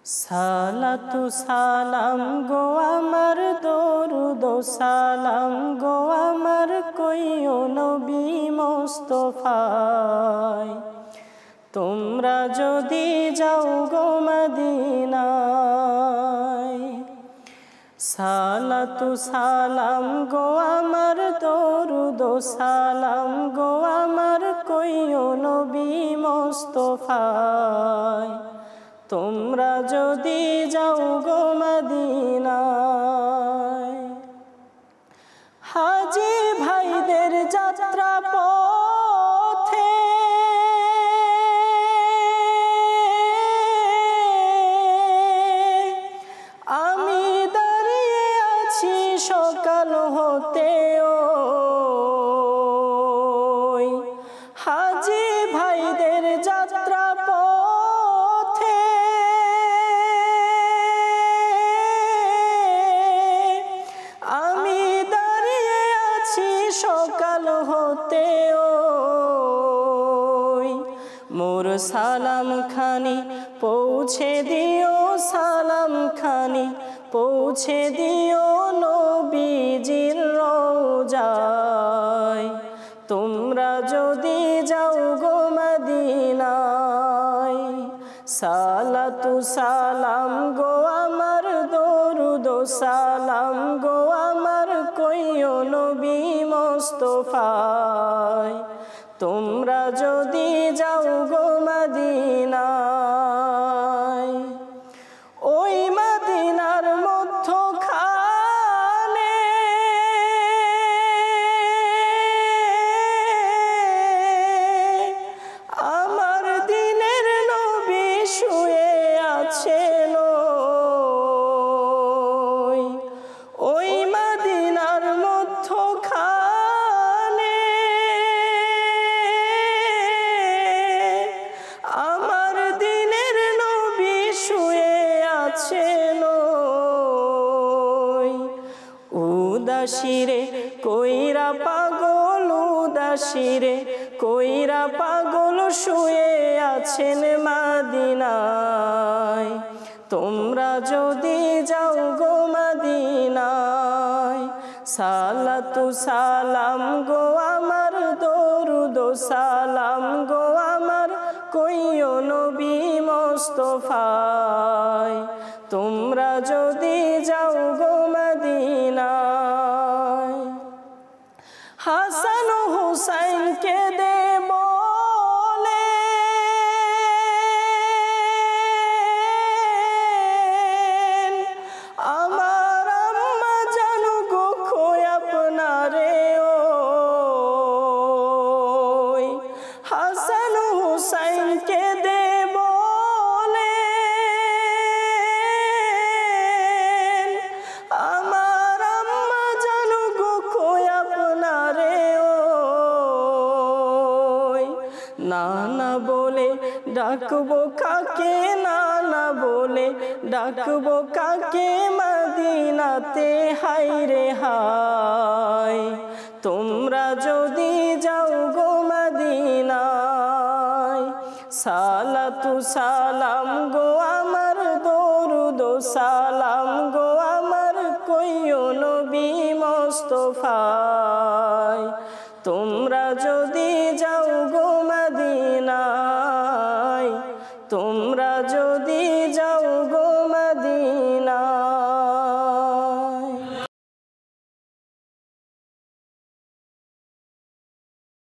সালাতু সালাম গো আমার দরুদ সালাম গো আমার কইও নবী মোস্তফায় তোমরা যদি যাও গো মদিনায়। সালাতু সালাম গো আমার দরুদ সালাম গো আমার কইও নবী মোস্তফায় তোমরা যদি যাও গো মদিনায়। হাজী ভাইদের যাত্রা পথে আমি দাঁড়িয়ে আছি সকাল হতে হাজী ভাইদের যাত্রা পথে আমি দাঁড়িয়ে আছি সকাল হতে মোর সালাম খানি পৌঁছে দিও সালাম খানি পৌঁছে দিও নবীজির রওজায় তোমরা যদি যাও গো মদিনায়। সালাতু সালাম গো আমার দরুদ সালাম গো আমার কইও নবী মোস্তফায় তোমরা যদি যাও গো মদিনায়। ওই মদিনার মধ্যখানে আমার দিনের নবী শুয়ে আছেন ওই মদিনার মধ্যখানে আমার দিনের নবী শুয়ে আছেন উদাসীরে কইরা পাগল উদাসীরে কইরা পাগল শুয়ে আছেন মদিনায় তোমরা যদি যাও গো মদিনায়। সালাতু সালাম গো আমার দরুদ সালাম গো আমার কইও নবী মোস্তফায় তোমরা যদি যাও গো মদিনায়। হাসান হুসাইনকে দে বলে আমার আম্মা জানো গো খোয় আপনারে হাসান হুসাইনকে দে বলে আমার আম্মা জানো গো খোয় আপনারে না না বলে ডাকবো কাকে না না বলে ডাকবো কাকে মদিনাতে হায় রে হায় তোমরা যদি যাও গো মদিনায়। সালাতু সালাম গো আমার দরুদ সালাম